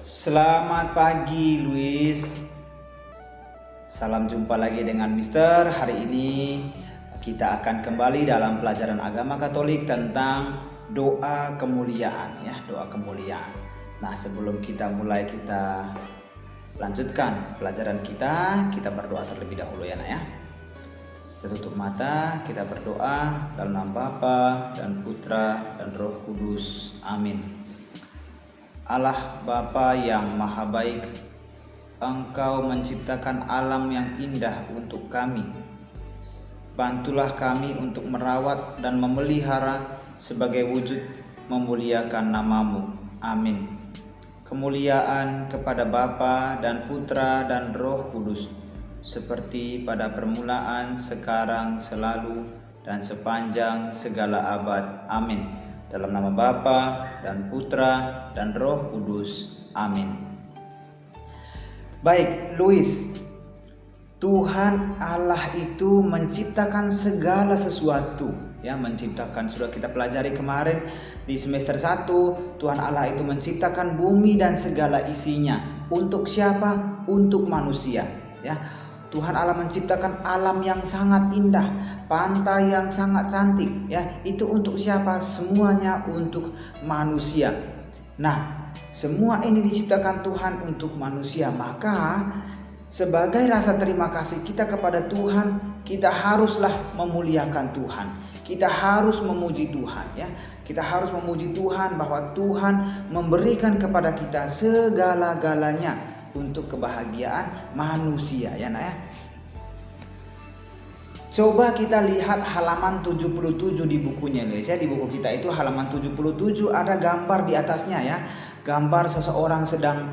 Selamat pagi, Luis. Salam jumpa lagi dengan Mister. Hari ini kita akan kembali dalam pelajaran agama Katolik tentang doa kemuliaan, ya, doa kemuliaan. Nah, sebelum kita mulai, kita lanjutkan pelajaran kita berdoa terlebih dahulu ya, nak ya. Kita tutup mata, kita berdoa dalam nama Bapa dan Putra dan Roh Kudus. Amin. Allah Bapa yang Maha Baik, Engkau menciptakan alam yang indah untuk kami. Bantulah kami untuk merawat dan memelihara sebagai wujud memuliakan nama-Mu. Amin. Kemuliaan kepada Bapa dan Putra dan Roh Kudus, seperti pada permulaan, sekarang, selalu, dan sepanjang segala abad. Amin. Dalam nama Bapa dan Putra dan Roh Kudus. Amin. Baik, Luis. Tuhan Allah itu menciptakan segala sesuatu, ya, menciptakan, sudah kita pelajari kemarin di semester 1, Tuhan Allah itu menciptakan bumi dan segala isinya. Untuk siapa? Untuk manusia, ya. Tuhan Allah menciptakan alam yang sangat indah, pantai yang sangat cantik, ya. Itu untuk siapa? Semuanya untuk manusia. Nah, semua ini diciptakan Tuhan untuk manusia. Maka sebagai rasa terima kasih kita kepada Tuhan, kita haruslah memuliakan Tuhan. Kita harus memuji Tuhan, ya. Kita harus memuji Tuhan bahwa Tuhan memberikan kepada kita segala-galanya untuk kebahagiaan manusia, ya, nak ya. Coba kita lihat halaman 77 di bukunya, guys, ya. Di buku kita itu halaman 77 ada gambar di atasnya, ya. Gambar seseorang sedang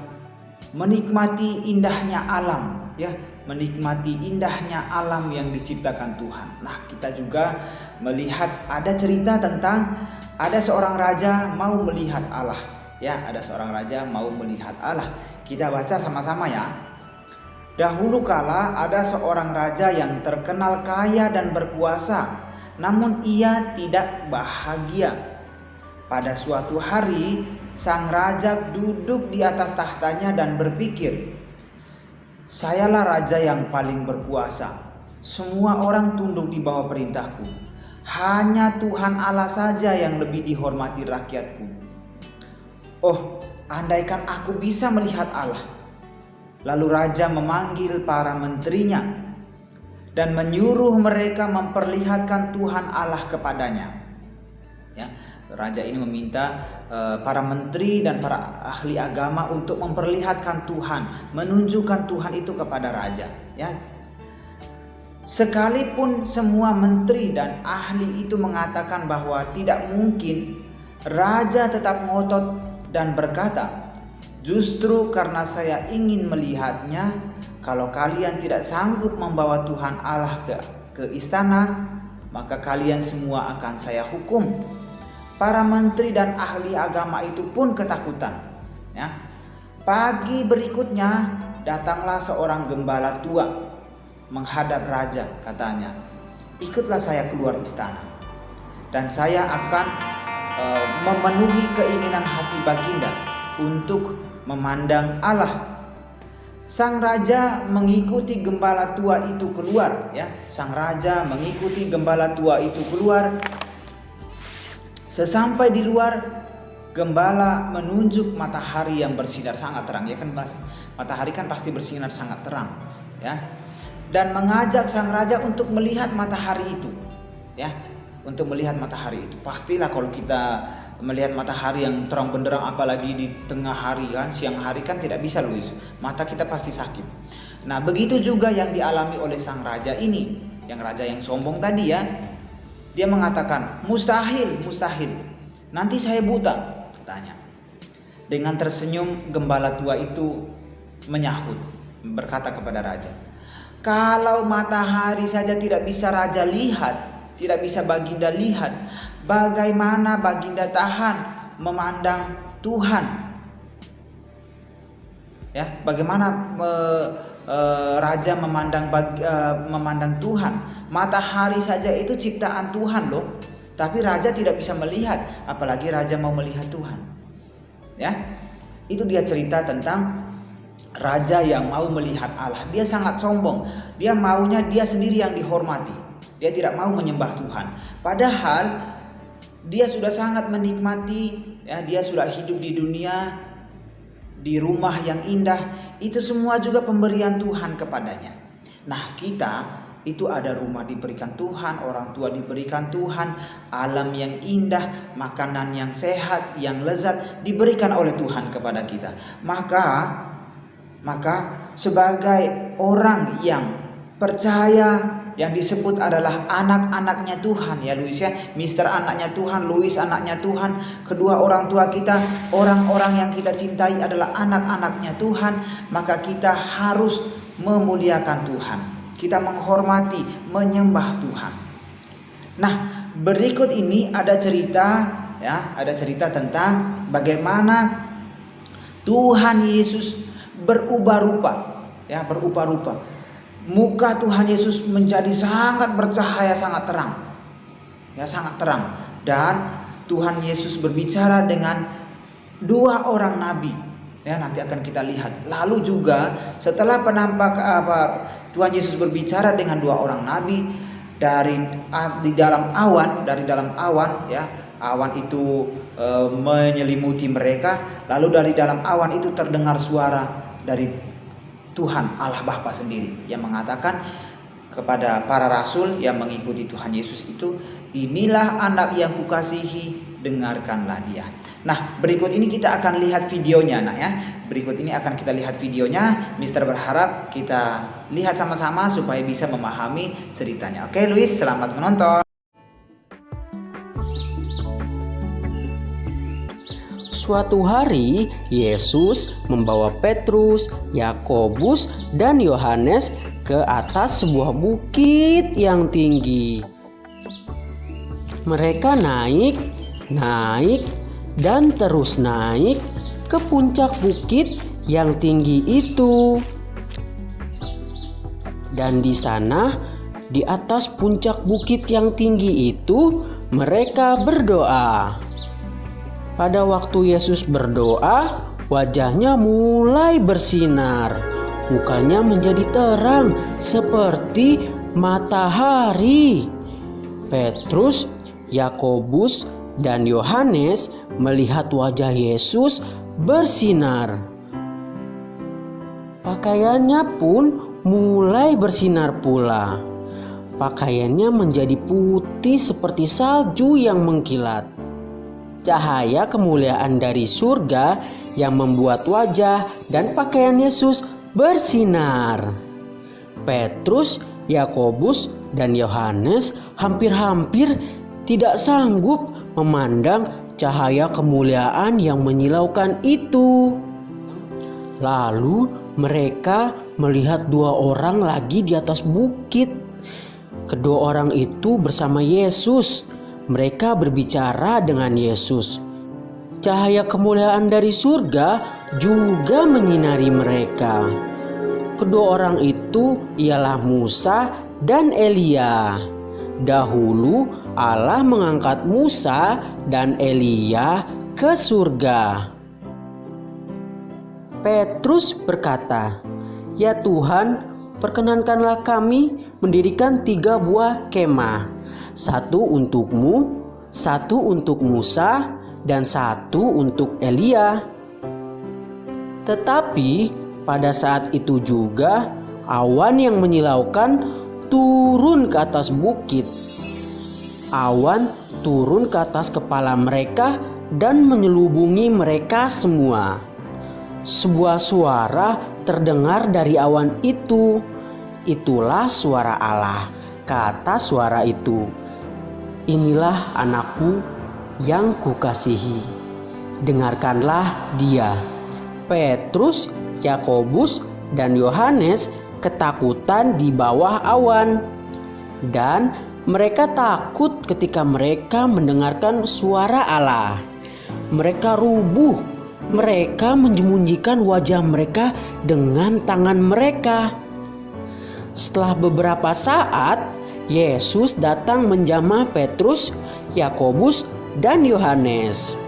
menikmati indahnya alam, ya. Menikmati indahnya alam yang diciptakan Tuhan. Nah, kita juga melihat ada cerita tentang ada seorang raja mau melihat Allah, ya. Ada seorang raja mau melihat Allah. Kita baca sama-sama, ya. Dahulu kala ada seorang raja yang terkenal kaya dan berkuasa, namun ia tidak bahagia. Pada suatu hari, sang raja duduk di atas tahtanya dan berpikir, "Sayalah raja yang paling berkuasa. Semua orang tunduk di bawah perintahku. Hanya Tuhan Allah saja yang lebih dihormati rakyatku. Oh, andaikan aku bisa melihat Allah." Lalu raja memanggil para menterinya dan menyuruh mereka memperlihatkan Tuhan Allah kepadanya. Ya, raja ini meminta para menteri dan para ahli agama untuk memperlihatkan Tuhan, menunjukkan Tuhan itu kepada raja. Ya, sekalipun semua menteri dan ahli itu mengatakan bahwa tidak mungkin, raja tetap ngotot dan berkata, "Justru karena saya ingin melihatnya, kalau kalian tidak sanggup membawa Tuhan Allah ke istana, maka kalian semua akan saya hukum." Para menteri dan ahli agama itu pun ketakutan, ya. Pagi berikutnya datanglah seorang gembala tua menghadap raja, katanya, "Ikutlah saya keluar istana, dan saya akan memenuhi keinginan hati Baginda untuk memandang Allah." Sang raja mengikuti gembala tua itu keluar, ya. Sang raja mengikuti gembala tua itu keluar. Sesampai di luar, gembala menunjuk matahari yang bersinar sangat terang, ya kan, matahari kan pasti bersinar sangat terang, ya. Dan mengajak sang raja untuk melihat matahari itu, ya. Untuk melihat matahari itu. Pastilah kalau kita melihat matahari yang terang benderang, apalagi di tengah hari, kan, siang hari kan tidak bisa, Luis. Mata kita pasti sakit. Nah, begitu juga yang dialami oleh sang raja ini, yang raja yang sombong tadi, ya. Dia mengatakan, "Mustahil, mustahil. Nanti saya buta," katanya. Dengan tersenyum, gembala tua itu menyahut, berkata kepada raja, "Kalau matahari saja tidak bisa raja lihat, tidak bisa Baginda lihat, bagaimana Baginda tahan memandang Tuhan?" Ya, bagaimana raja memandang Tuhan? Matahari saja itu ciptaan Tuhan loh, tapi raja tidak bisa melihat, apalagi raja mau melihat Tuhan. Ya, Itu dia cerita tentang raja yang mau melihat Allah. Dia sangat sombong. Dia maunya dia sendiri yang dihormati. Dia tidak mau menyembah Tuhan. Padahal dia sudah sangat menikmati, ya, dia sudah hidup di dunia, di rumah yang indah. Itu semua juga pemberian Tuhan kepadanya. Nah, kita itu ada rumah diberikan Tuhan, orang tua diberikan Tuhan, alam yang indah, makanan yang sehat, yang lezat diberikan oleh Tuhan kepada kita. Maka sebagai orang yang percaya, yang disebut adalah anak-anaknya Tuhan, ya Louis ya, Mister anaknya Tuhan, Louis anaknya Tuhan, kedua orang tua kita, orang-orang yang kita cintai adalah anak-anaknya Tuhan, maka kita harus memuliakan Tuhan. Kita menghormati, menyembah Tuhan. Nah, berikut ini ada cerita, ya, ada cerita tentang bagaimana Tuhan Yesus berubah rupa, ya, berubah rupa. Muka Tuhan Yesus menjadi sangat bercahaya, sangat terang, ya, sangat terang. Dan Tuhan Yesus berbicara dengan dua orang nabi, ya, nanti akan kita lihat. Lalu juga setelah Tuhan Yesus berbicara dengan dua orang nabi dari dalam awan, ya, awan itu menyelimuti mereka. Lalu dari dalam awan itu terdengar suara dari Tuhan Allah Bapa sendiri yang mengatakan kepada para rasul yang mengikuti Tuhan Yesus itu, inilah anak yang kukasihi, dengarkanlah dia. Nah, berikut ini kita akan lihat videonya, nak ya. Berikut ini akan kita lihat videonya. Mister berharap kita lihat sama-sama supaya bisa memahami ceritanya. Oke, Louis, selamat menonton. Suatu hari, Yesus membawa Petrus, Yakobus, dan Yohanes ke atas sebuah bukit yang tinggi. Mereka naik, dan terus naik ke puncak bukit yang tinggi itu. Dan di sana, di atas puncak bukit yang tinggi itu, mereka berdoa. Pada waktu Yesus berdoa, wajahnya mulai bersinar. Mukanya menjadi terang seperti matahari. Petrus, Yakobus, dan Yohanes melihat wajah Yesus bersinar. Pakaiannya pun mulai bersinar pula. Pakaiannya menjadi putih seperti salju yang mengkilat. Cahaya kemuliaan dari surga yang membuat wajah dan pakaian Yesus bersinar. Petrus, Yakobus, dan Yohanes hampir-hampir tidak sanggup memandang cahaya kemuliaan yang menyilaukan itu. Lalu mereka melihat dua orang lagi di atas bukit. Kedua orang itu bersama Yesus. Mereka berbicara dengan Yesus. Cahaya kemuliaan dari surga juga menyinari mereka. Kedua orang itu ialah Musa dan Elia. Dahulu Allah mengangkat Musa dan Elia ke surga. Petrus berkata, "Ya Tuhan, perkenankanlah kami mendirikan 3 buah kemah. 1 untukmu, 1 untuk Musa, dan 1 untuk Elia." Tetapi pada saat itu juga awan yang menyilaukan turun ke atas bukit. Awan turun ke atas kepala mereka dan menyelubungi mereka semua. Sebuah suara terdengar dari awan itu. Itulah suara Allah. Kata suara itu, "Inilah anakku yang kukasihi. Dengarkanlah dia." Petrus, Yakobus, dan Yohanes ketakutan di bawah awan. Dan mereka takut ketika mereka mendengarkan suara Allah. Mereka rubuh. Mereka menyembunyikan wajah mereka dengan tangan mereka. Setelah beberapa saat, Yesus datang menjamah Petrus, Yakobus, dan Yohanes.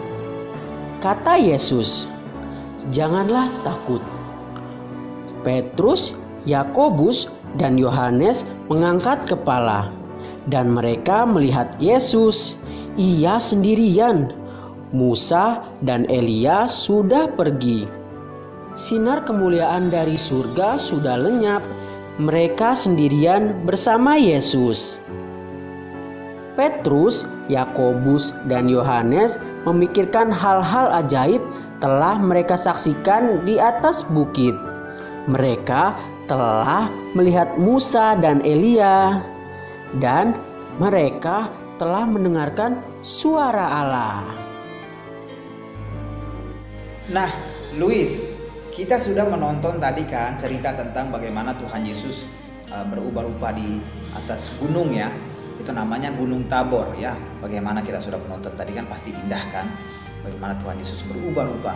Kata Yesus, janganlah takut." Petrus, Yakobus, dan Yohanes mengangkat kepala, dan mereka melihat Yesus. Ia sendirian. Musa dan Elia sudah pergi. Sinar kemuliaan dari surga sudah lenyap. Mereka sendirian bersama Yesus. Petrus, Yakobus, dan Yohanes memikirkan hal-hal ajaib telah mereka saksikan di atas bukit. Mereka telah melihat Musa dan Elia, dan mereka telah mendengarkan suara Allah. Nah, Luis, kita sudah menonton tadi kan cerita tentang bagaimana Tuhan Yesus berubah rupa di atas gunung ya. Itu namanya Gunung Tabor ya. Bagaimana kita sudah menonton tadi kan, pasti indah kan, bagaimana Tuhan Yesus berubah rupa.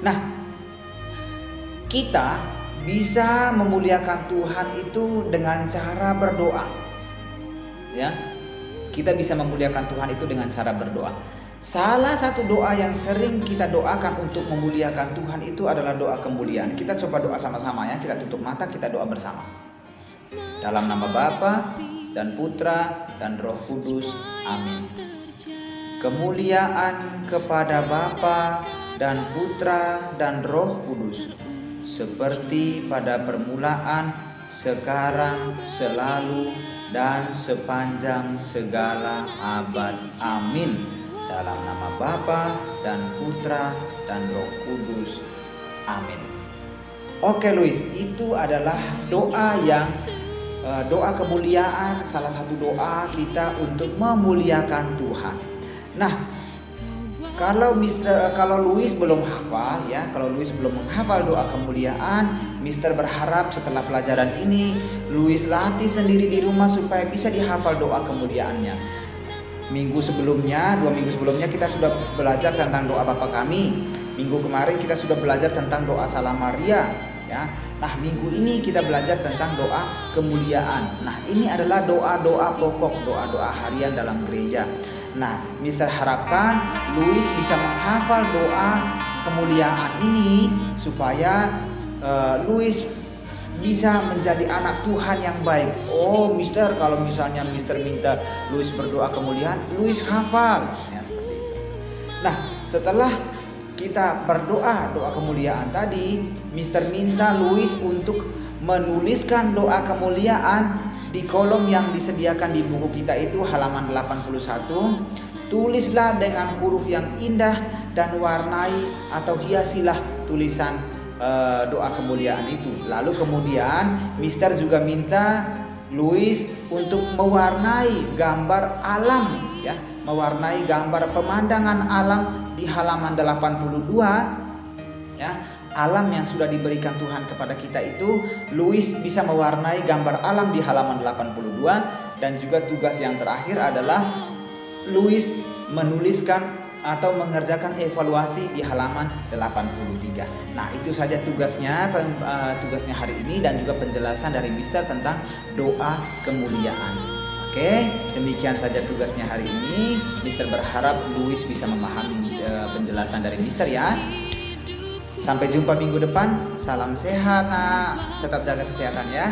Nah, kita bisa memuliakan Tuhan itu dengan cara berdoa. Ya. Kita bisa memuliakan Tuhan itu dengan cara berdoa. Salah satu doa yang sering kita doakan untuk memuliakan Tuhan itu adalah doa kemuliaan. Kita coba doa sama-sama ya. Kita tutup mata, kita doa bersama. Dalam nama Bapa dan Putra dan Roh Kudus. Amin. Kemuliaan kepada Bapa dan Putra dan Roh Kudus, seperti pada permulaan, sekarang, selalu, dan sepanjang segala abad. Amin. Dalam nama Bapa dan Putra dan Roh Kudus. Amin. Oke Luis, itu adalah doa yang doa kemuliaan, salah satu doa kita untuk memuliakan Tuhan. Nah, kalau Luis belum hafal ya, kalau Luis belum menghafal doa kemuliaan, Mister berharap setelah pelajaran ini Luis latih sendiri di rumah supaya bisa dihafal doa kemuliaannya. 2 minggu sebelumnya kita sudah belajar tentang doa Bapa Kami. Minggu kemarin kita sudah belajar tentang doa Salam Maria ya. Nah, minggu ini kita belajar tentang doa kemuliaan. Nah, ini adalah doa-doa pokok, doa-doa harian dalam gereja. Nah, Mister harapkan Luis bisa menghafal doa kemuliaan ini supaya Luis bisa menjadi anak Tuhan yang baik. Oh, Mister, kalau misalnya Mister minta Luis berdoa kemuliaan, Luis hafal. Ya, seperti itu. Nah, setelah kita berdoa doa kemuliaan tadi, Mister minta Luis untuk menuliskan doa kemuliaan di kolom yang disediakan di buku kita itu halaman 81. Tulislah dengan huruf yang indah dan warnai atau hiasilah tulisan doa kemuliaan itu. Lalu kemudian Mister juga minta Luis untuk mewarnai gambar alam ya, mewarnai gambar pemandangan alam di halaman 82 ya. Alam yang sudah diberikan Tuhan kepada kita itu, Luis bisa mewarnai gambar alam di halaman 82. Dan juga tugas yang terakhir adalah Luis menuliskan atau mengerjakan evaluasi di halaman 83. Nah, itu saja tugasnya hari ini dan juga penjelasan dari Mister tentang doa kemuliaan. Oke, demikian saja tugasnya hari ini. Mister berharap Luis bisa memahami penjelasan dari Mister ya. Sampai jumpa minggu depan. Salam sehat, nak. Tetap jaga kesehatan ya.